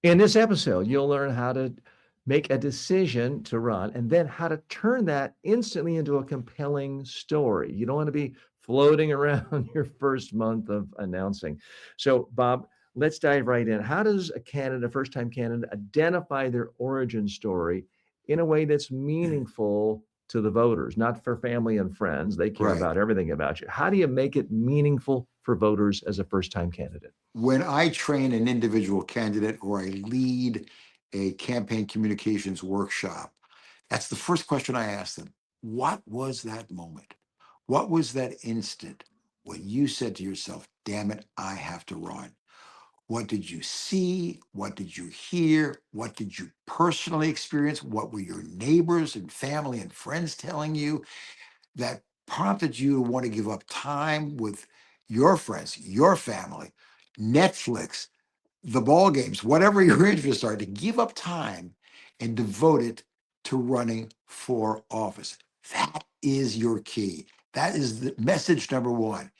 In this episode, you'll learn how to make a decision to run and then how to turn that instantly into a compelling story. You don't want to be floating around your first month of announcing. So, Bob, let's dive right in. How does a candidate, a first time candidate, identify their origin story in a way that's meaningful to the voters, not for family and friends? They care Right. about everything about you. How do you make it meaningful for voters as a first time candidate? When I train an individual candidate or I lead a campaign communications workshop, that's the first question I ask them. What was that moment? What was that instant when you said to yourself, damn it, I have to run? What did you see? What did you hear? What did you personally experience? What were your neighbors and family and friends telling you that prompted you to want to give up time with your friends, your family, Netflix, the ball games, whatever your interests are, to give up time and devote it to running for office? That is your key. That is the message number one.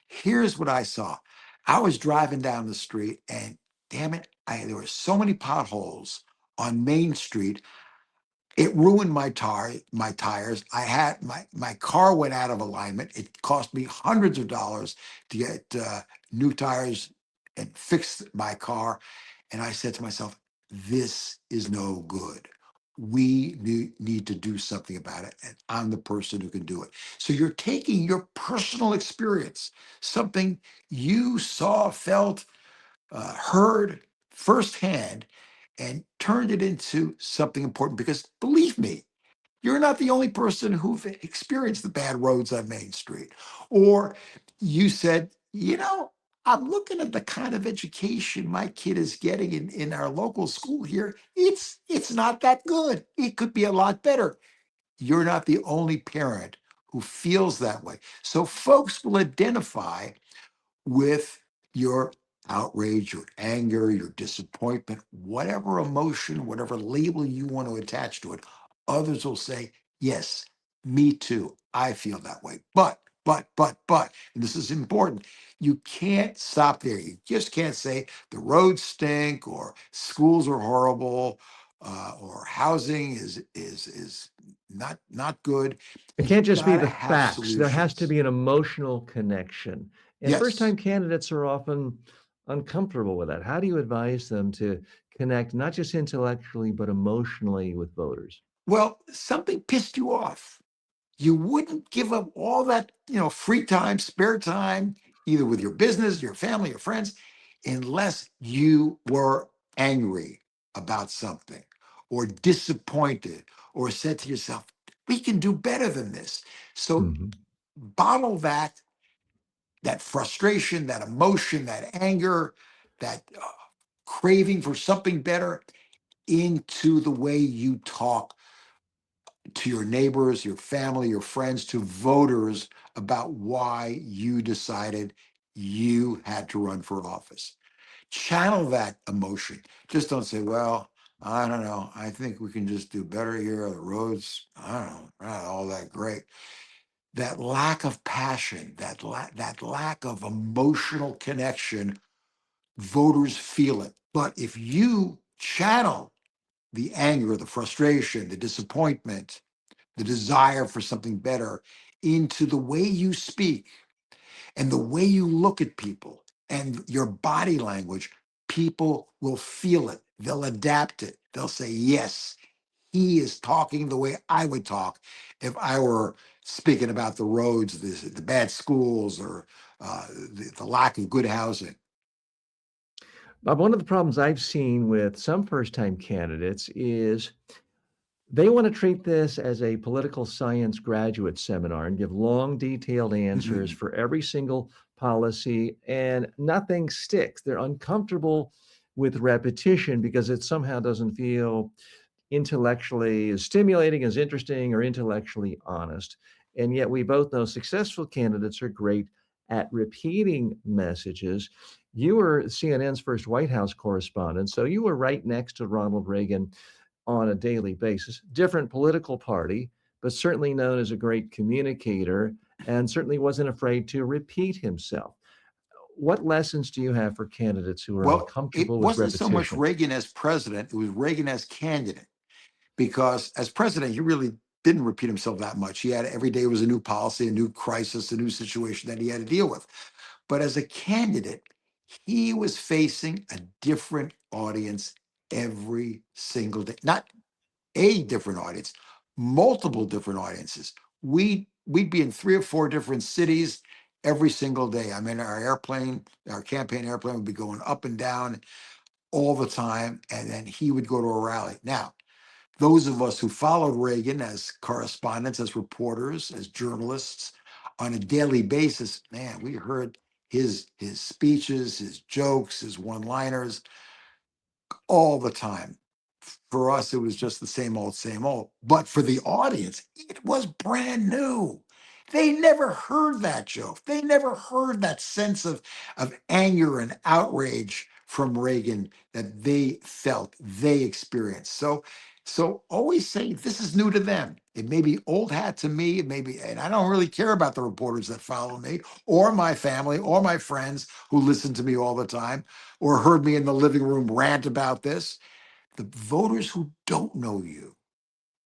Here's what I saw. I was driving down the street and damn it, there were so many potholes on Main Street. It ruined my tires. I had my car went out of alignment. It cost me hundreds of dollars to get new tires and fix my car. And I said to myself, this is no good. We need to do something about it. And I'm the person who can do it. So you're taking your personal experience, something you saw, felt, heard firsthand, and turned it into something important. Because believe me, you're not the only person who've experienced the bad roads on Main Street. Or you said, I'm looking at the kind of education my kid is getting in our local school here. It's not that good. It could be a lot better. You're not the only parent who feels that way. So folks will identify with your outrage, your anger, your disappointment, whatever emotion, whatever label you want to attach to it. Others will say, yes, me too. I feel that way. But, and this is important, you can't stop there. You just can't say the roads stink or schools are horrible or housing is not good. It You've can't just be got to the have facts. There has to solutions. be an emotional connection. And first Yes. time candidates are often uncomfortable with that. How do you advise them to connect, not just intellectually, but emotionally with voters? Well, something pissed you off. You wouldn't give up all that, free time, spare time, either with your business, your family, your friends, unless you were angry about something or disappointed or said to yourself, we can do better than this. So Mhm. bottle that frustration, that emotion, that anger, that craving for something better into the way you talk to your neighbors, your family, your friends, to voters about why you decided you had to run for office. Channel that emotion. Just don't say, well, I don't know. I think we can just do better here. The roads, I don't know, not all that great. That lack of passion, that lack of emotional connection, voters feel it. But if you channel the anger, the frustration, the disappointment, the desire for something better into the way you speak and the way you look at people and your body language, people will feel it. They'll adapt it. They'll say, yes, he is talking the way I would talk if I were speaking about the roads, the bad schools, or the lack of good housing. Bob, one of the problems I've seen with some first time candidates is they want to treat this as a political science graduate seminar and give long, detailed answers Mhm. for every single policy, and nothing sticks. They're uncomfortable with repetition because it somehow doesn't feel intellectually as stimulating, as interesting, or intellectually honest. And yet, we both know successful candidates are great at repeating messages. You were CNN's first White House correspondent, so you were right next to Ronald Reagan on a daily basis. Different political party, but certainly known as a great communicator and certainly wasn't afraid to repeat himself. what lessons do you have for candidates who are Well, it uncomfortable with wasn't so much repetition? Reagan as president, it was Reagan as candidate. Because as president, he really didn't repeat himself that much. He had every day was a new policy, a new crisis, a new situation that he had to deal with. But as a candidate, he was facing a different audience every single day. Not a different audience, multiple different audiences. We'd be in 3 or 4 different cities every single day. I mean, our campaign airplane would be going up and down all the time, and then he would go to a rally. Now, those of us who followed Reagan as correspondents, as reporters, as journalists on a daily basis, man, we heard his speeches, his jokes, his one-liners all the time. For us, it was just the same old, same old. But for the audience, it was brand new. They never heard that joke. They never heard that sense of anger and outrage from Reagan that they felt, they experienced. So always say this is new to them. It may be old hat to me. It may be, and I don't really care about the reporters that follow me or my family or my friends who listen to me all the time or heard me in the living room rant about this. The voters who don't know you,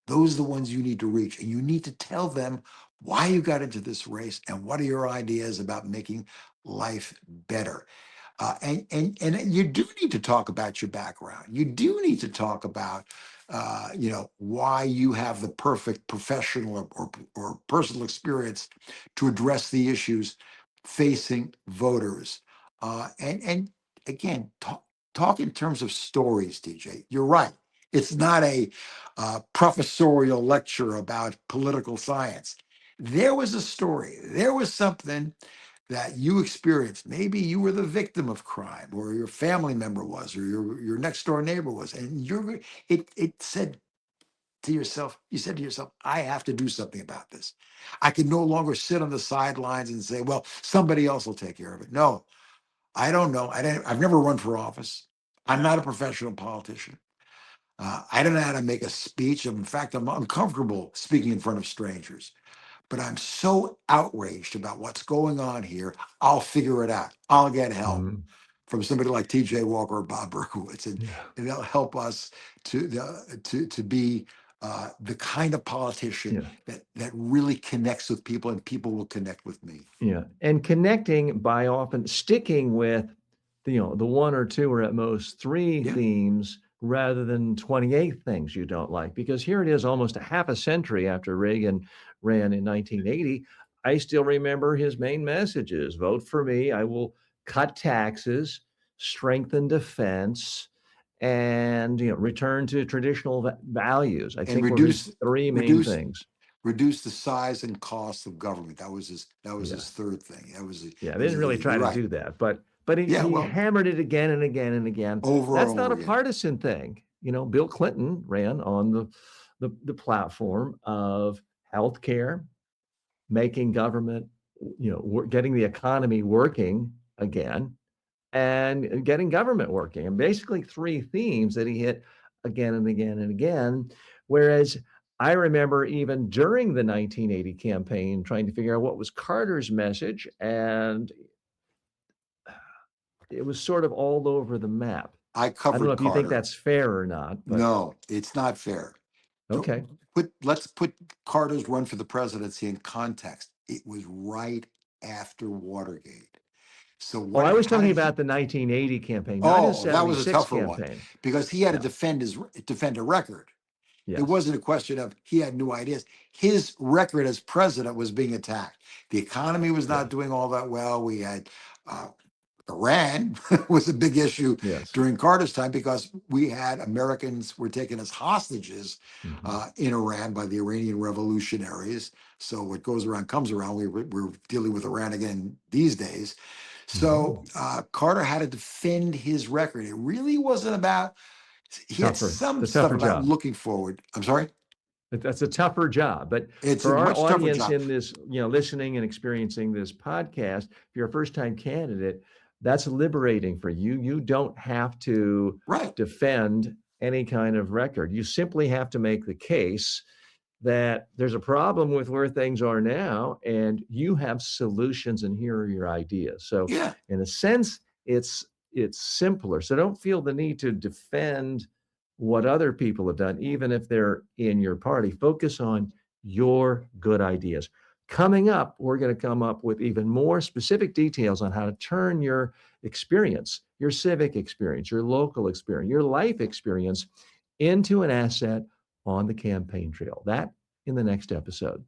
those are the ones you need to reach. And you need to tell them why you got into this race and what are your ideas about making life better. And you do need to talk about your background. You do need to talk about, why you have the perfect professional or personal experience to address the issues facing voters. And again, talk in terms of stories, TJ. You're right. It's not a professorial lecture about political science. There was a story. There was something that you experienced. Maybe you were the victim of crime, or your family member was, or your next door neighbor was, and it said to yourself, you said to yourself, I have to do something about this. I can no longer sit on the sidelines and say, well, somebody else will take care of it. No, I don't know. I've never run for office. I'm not a professional politician. I don't know how to make a speech. In fact, I'm uncomfortable speaking in front of strangers, but I'm so outraged about what's going on here. I'll figure it out. I'll get help Mhm. from somebody like TJ Walker or Bob Berkowitz, Yeah. and they'll help us to be the kind of politician Yeah. that really connects with people, and people will connect with me. Yeah. And connecting by often sticking with the one or two or at most three Yeah, themes rather than 28 things you don't like. Because here it is almost a half a century after Reagan ran in 1980. I still remember his main messages: vote for me, I will cut taxes, strengthen defense, and return to traditional values. I and think were his three main reduce things. reduce the size and cost of government. That was Yeah. his third thing. Yeah, That they was didn't the really thing. try You're to right. do that, but he Yeah, he well, hammered it again and again and again. over and That's over not a again. partisan thing. Bill Clinton ran on the platform of healthcare, making government, getting the economy working again, and getting government working, and basically three themes that he hit again and again and again. Whereas I remember even during the 1980 campaign trying to figure out what was Carter's message, and it was sort of all over the map. I I don't know covered if you think Carter. that's fair or not, but No, it's not fair. okay. Let's put Carter's run for the presidency in context. It was right after Watergate. So Oh, I was how talking did he? about the 1980 campaign, not his Oh, that was a 76 tougher one campaign. because he had to Yeah. defend a record. It Yes. wasn't a question of he had new ideas. His record as president was being attacked. The economy was not Yes. doing all that well. We had uh, Iran was a big issue Yes. during Carter's time because we had Americans were taken as hostages Mhm. in Iran by the Iranian revolutionaries. So what goes around comes around. We're dealing with Iran again these days. So Mhm. Carter had to defend his record. It really wasn't about. He had Tougher. some The stuff tougher about job. looking forward. I'm sorry. That's a tougher job. But It's a for our much tougher audience job. in this, listening and experiencing this podcast, if you're a first time candidate, that's liberating for you. You don't have to Right. defend any kind of record. You simply have to make the case that there's a problem with where things are now, and you have solutions, and here are your ideas. So, Yeah. in a sense, it's simpler. So don't feel the need to defend what other people have done, even if they're in your party. Focus on your good ideas. Coming up, we're going to come up with even more specific details on how to turn your experience, your civic experience, your local experience, your life experience into an asset on the campaign trail. That in the next episode.